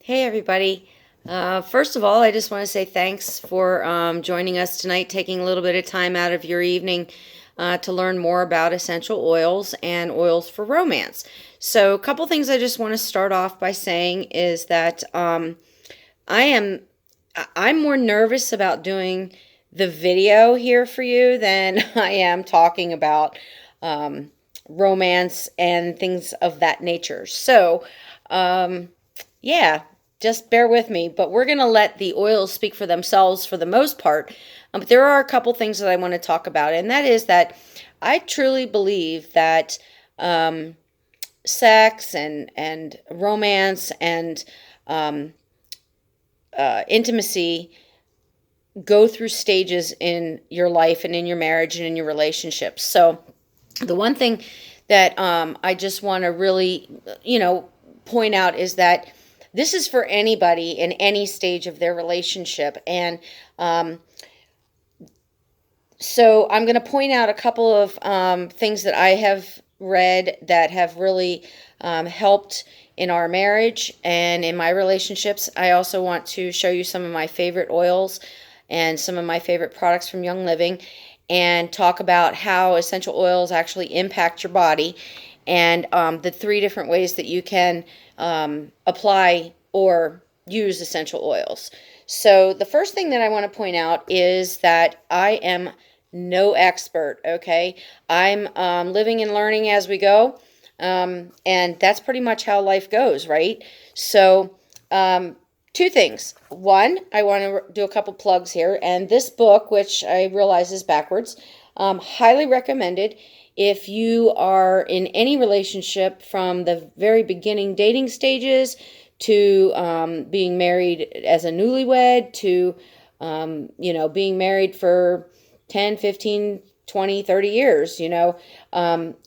Hey, everybody. First of all, I just want to say thanks for joining us tonight, taking a little bit of time out of your evening to learn more about essential oils and oils for romance. So, a couple things I just want to start off by saying is that I am I'm more nervous about doing the video here for you than I am talking about um, romance and things of that nature. So, um, yeah, just bear with me. But we're going to let the oils speak for themselves for the most part. But there are a couple things that I want to talk about, and that is that I truly believe that um, sex and romance and um, intimacy go through stages in your life and in your marriage and in your relationships. So the one thing that I just want to really, point out is that this is for anybody in any stage of their relationship. And so I'm going to point out a couple of things that I have read that have really helped in our marriage and in my relationships. I also want to show you some of my favorite oils and some of my favorite products from Young Living and talk about how essential oils actually impact your body and the three different ways that you can apply or use essential oils. So, the first thing that I want to point out is that I am no expert, okay? I'm living and learning as we go. And that's pretty much how life goes, right? So, two things. One, I want to do a couple plugs here. And this book, which I realize is backwards, highly recommended if you are in any relationship from the very beginning dating stages to being married as a newlywed to, being married for 10, 15, 20, 30 years,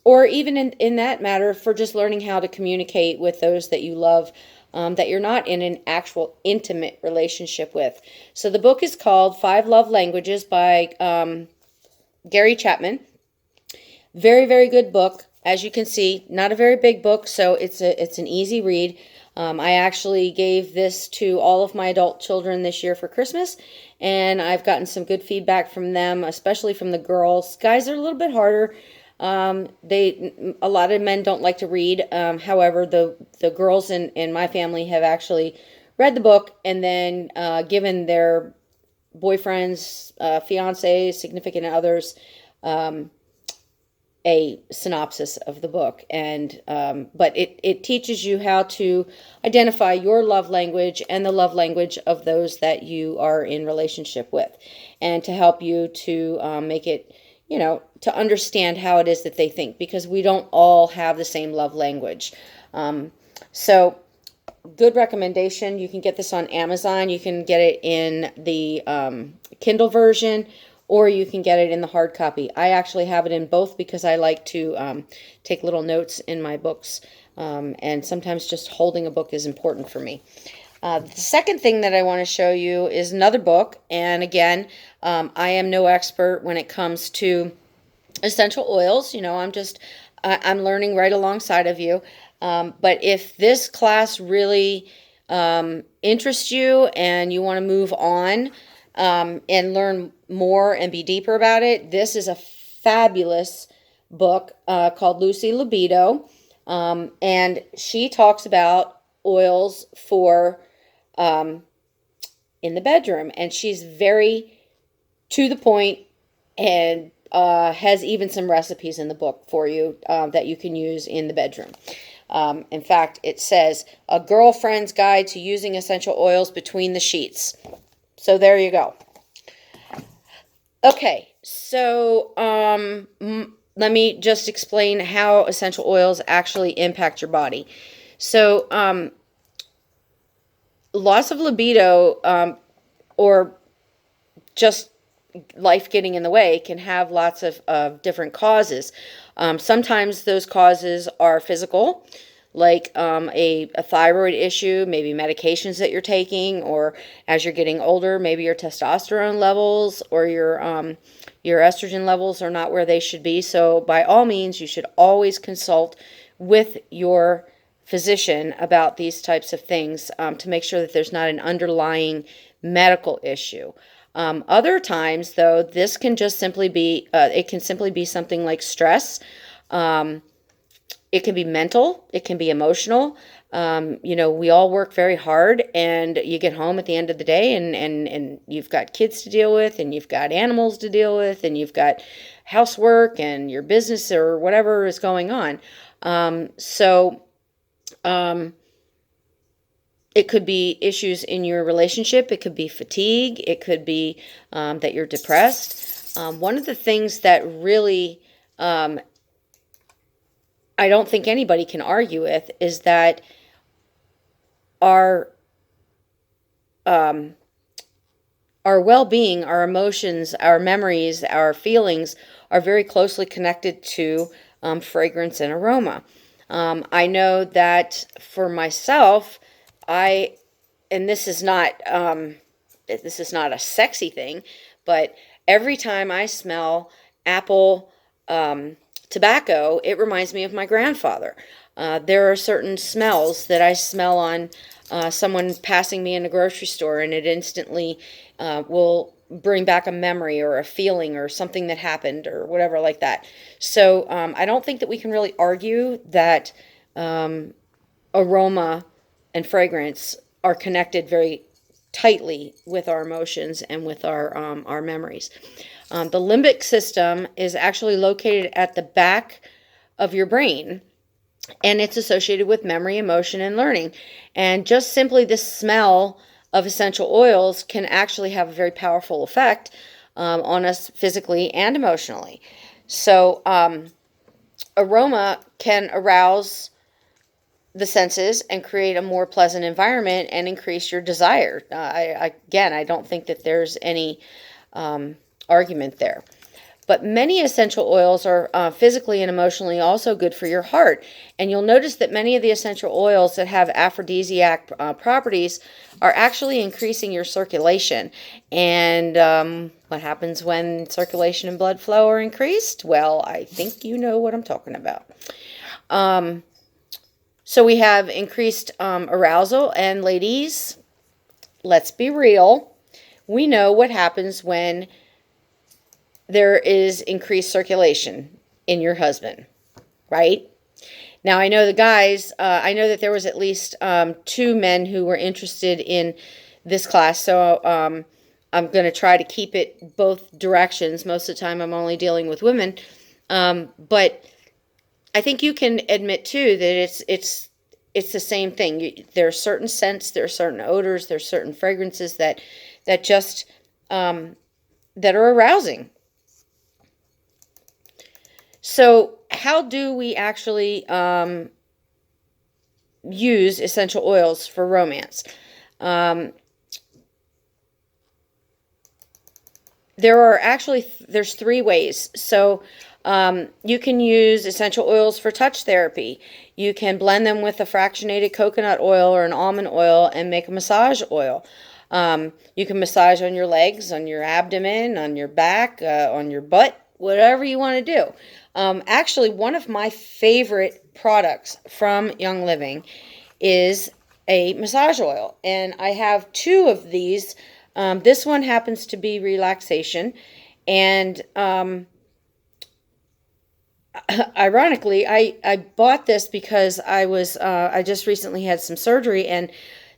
or even in that matter for just learning how to communicate with those that you love, that you're not in an actual intimate relationship with. So the book is called Five Love Languages by Gary Chapman. Very, very good book. As you can see, not a very big book, so it's an easy read. I actually gave this to all of my adult children this year for Christmas, and I've gotten some good feedback from them, especially from the girls. Guys are a little bit harder. A lot of men don't like to read. However, the girls in my family have actually read the book and then given their boyfriends, fiancés, significant others a synopsis of the book. And but it teaches you how to identify your love language and the love language of those that you are in relationship with, and to help you to make it, to understand how it is that they think, because we don't all have the same love language. So good recommendation. You can get this on Amazon. You can get it in the Kindle version, or you can get it in the hard copy. I actually have it in both because I like to take little notes in my books, and sometimes just holding a book is important for me. The second thing that I want to show you is another book, and again, I am no expert when it comes to essential oils. I'm learning right alongside of you. But if this class really interests you and you want to move on and learn more and be deeper about it, this is a fabulous book called Lucy Libido. And she talks about oils for in the bedroom. And she's very to the point and has even some recipes in the book for you that you can use in the bedroom. In fact, it says a girlfriend's guide to using essential oils between the sheets. So there you go. Okay, so let me just explain how essential oils actually impact your body. So loss of libido or just life getting in the way can have lots of different causes. Sometimes those causes are physical, like a thyroid issue, maybe medications that you're taking, or as you're getting older, maybe your testosterone levels or your estrogen levels are not where they should be. So by all means, you should always consult with your physician about these types of things to make sure that there's not an underlying medical issue. Other times, though, this can just simply be, it can simply be something like stress. It can be mental, it can be emotional. We all work very hard, and you get home at the end of the day, and you've got kids to deal with, and you've got animals to deal with, and you've got housework and your business or whatever is going on. So it could be issues in your relationship. It could be fatigue. It could be that you're depressed. One of the things that really I don't think anybody can argue with is that our our well-being, our emotions, our memories, our feelings are very closely connected to fragrance and aroma. I know that for myself, and this is not a sexy thing, but every time I smell apple tobacco, it reminds me of my grandfather. There are certain smells that I smell on someone passing me in a grocery store, and it instantly will bring back a memory or a feeling or something that happened or whatever like that. So I don't think that we can really argue that aroma and fragrance are connected very tightly with our emotions and with our memories. The limbic system is actually located at the back of your brain, and it's associated with memory, emotion, and learning. And just simply the smell of essential oils can actually have a very powerful effect on us physically and emotionally. So aroma can arouse the senses and create a more pleasant environment and increase your desire. I don't think that there's any argument there. But many essential oils are physically and emotionally also good for your heart. And you'll notice that many of the essential oils that have aphrodisiac properties are actually increasing your circulation. And what happens when circulation and blood flow are increased? Well, I think you know what I'm talking about. So we have increased arousal. And ladies, let's be real. We know what happens when there is increased circulation in your husband, right? Now, I know the guys, I know that there was at least 2 men who were interested in this class, so I'm going to try to keep it both directions. Most of the time, I'm only dealing with women, but I think you can admit, too, that it's the same thing. There are certain scents, there are certain odors, there are certain fragrances that just, that are arousing. So how do we actually use essential oils for romance? There's 3 ways. So you can use essential oils for touch therapy. You can blend them with a fractionated coconut oil or an almond oil and make a massage oil. You can massage on your legs, on your abdomen, on your back, on your butt, whatever you want to do. Actually, one of my favorite products from Young Living is a massage oil, and I have 2 of these. This one happens to be relaxation, and ironically, I bought this because I just recently had some surgery, and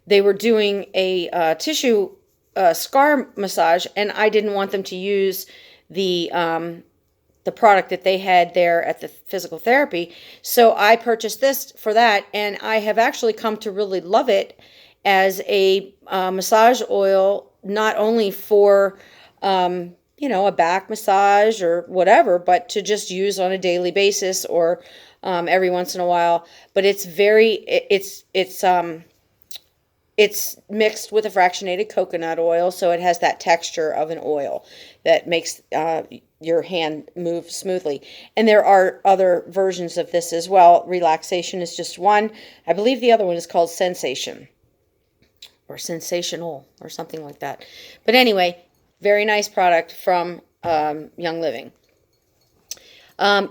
they were doing a tissue scar massage, and I didn't want them to use the product that they had there at the physical therapy. So I purchased this for that, and I have actually come to really love it as a massage oil, not only for, a back massage or whatever, but to just use on a daily basis or every once in a while. But it's it's mixed with a fractionated coconut oil, so it has that texture of an oil that makes your hand move smoothly. And there are other versions of this as well. Relaxation is just one. I believe the other one is called Sensation or Sensational or something like that. But anyway, very nice product from Young Living.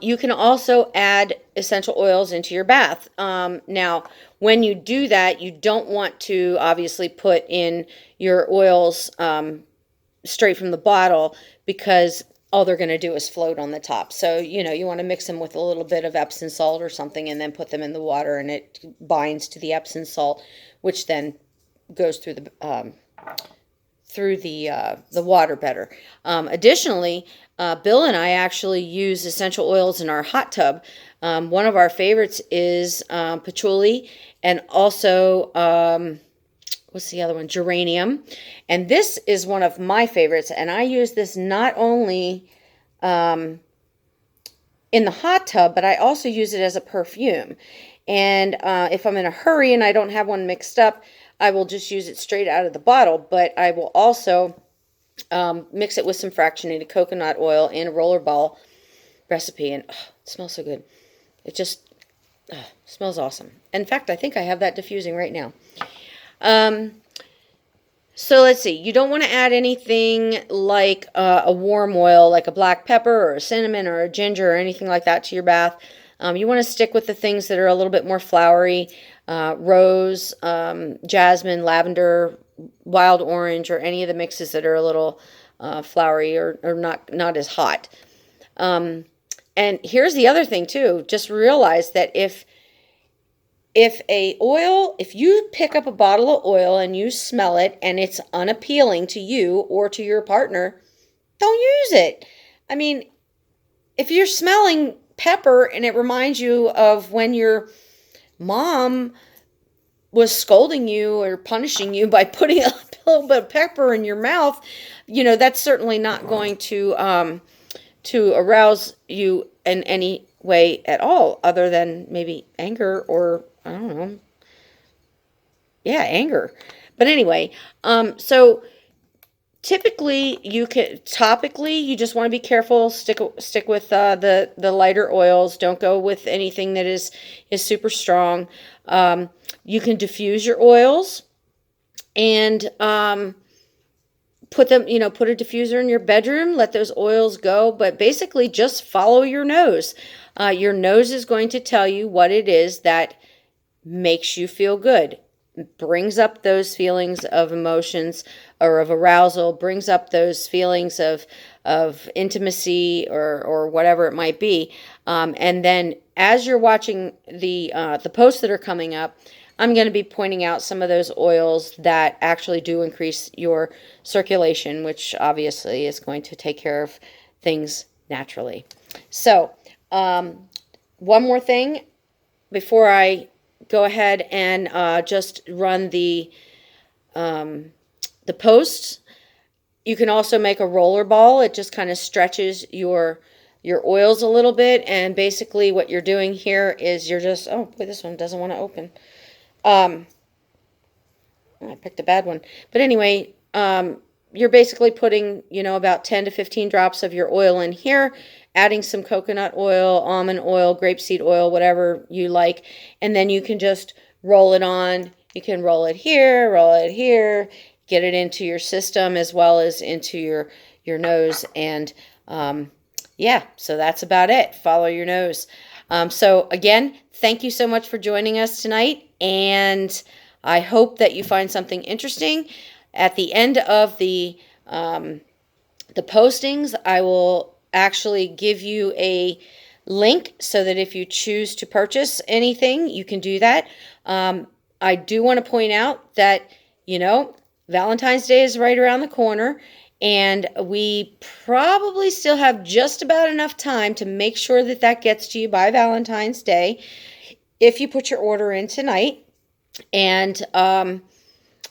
You can also add essential oils into your bath. Now, when you do that, you don't want to obviously put in your oils straight from the bottle, because all they're going to do is float on the top. So, you want to mix them with a little bit of Epsom salt or something, and then put them in the water, and it binds to the Epsom salt, which then goes through the water better. Additionally, Bill and I actually use essential oils in our hot tub. One of our favorites is patchouli, and also what's the other one? Geranium. And this is one of my favorites, and I use this not only in the hot tub, but I also use it as a perfume. And if I'm in a hurry and I don't have one mixed up, I will just use it straight out of the bottle, but I will also mix it with some fractionated coconut oil in a rollerball recipe, and it smells so good. It just smells awesome. In fact, I think I have that diffusing right now. So let's see. You don't want to add anything like a warm oil, like a black pepper or a cinnamon or a ginger or anything like that to your bath. You want to stick with the things that are a little bit more flowery, rose, jasmine, lavender, wild orange, or any of the mixes that are a little flowery or not as hot. And here's the other thing too. Just realize that if you pick up a bottle of oil and you smell it and it's unappealing to you or to your partner, don't use it. I mean, if you're smelling pepper and it reminds you of when your mom was scolding you or punishing you by putting a little bit of pepper in your mouth, that's certainly not going to arouse you in any way at all, other than maybe anger or, I don't know. Yeah, anger. But anyway, so typically topically, you just want to be careful. Stick with the lighter oils. Don't go with anything that is super strong. You can diffuse your oils and put a diffuser in your bedroom. Let those oils go, but basically just follow your nose. Your nose is going to tell you what it is that makes you feel good. Brings up those feelings of emotions or of arousal, brings up those feelings of intimacy or whatever it might be. And then as you're watching the posts that are coming up, I'm going to be pointing out some of those oils that actually do increase your circulation, which obviously is going to take care of things naturally. So, one more thing before I go ahead and just run the posts. You can also make a roller ball. It just kind of stretches your oils a little bit, and basically what you're doing here is you're just, oh boy, this one doesn't want to open. I picked a bad one. But anyway, you're basically putting, about 10 to 15 drops of your oil in here, adding some coconut oil, almond oil, grapeseed oil, whatever you like, and then you can just roll it on. You can roll it here, get it into your system as well as into your nose, and yeah, so that's about it. Follow your nose. So again, thank you so much for joining us tonight, and I hope that you find something interesting. At the end of the postings, I will actually give you a link so that if you choose to purchase anything, you can do that. I do want to point out that, Valentine's Day is right around the corner, and we probably still have just about enough time to make sure that gets to you by Valentine's Day if you put your order in tonight. And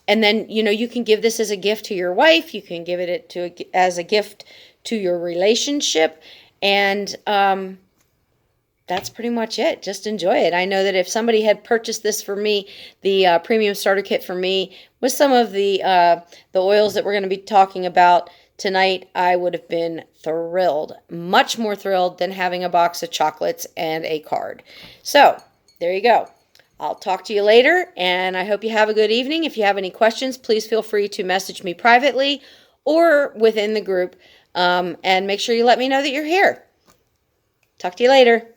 then, you can give this as a gift to your wife. You can give it as a gift to your relationship. And that's pretty much it. Just enjoy it. I know that if somebody had purchased this for me, the premium starter kit for me, with some of the oils that we're going to be talking about tonight, I would have been thrilled. Much more thrilled than having a box of chocolates and a card. So, there you go. I'll talk to you later, and I hope you have a good evening. If you have any questions, please feel free to message me privately or within the group, and make sure you let me know that you're here. Talk to you later.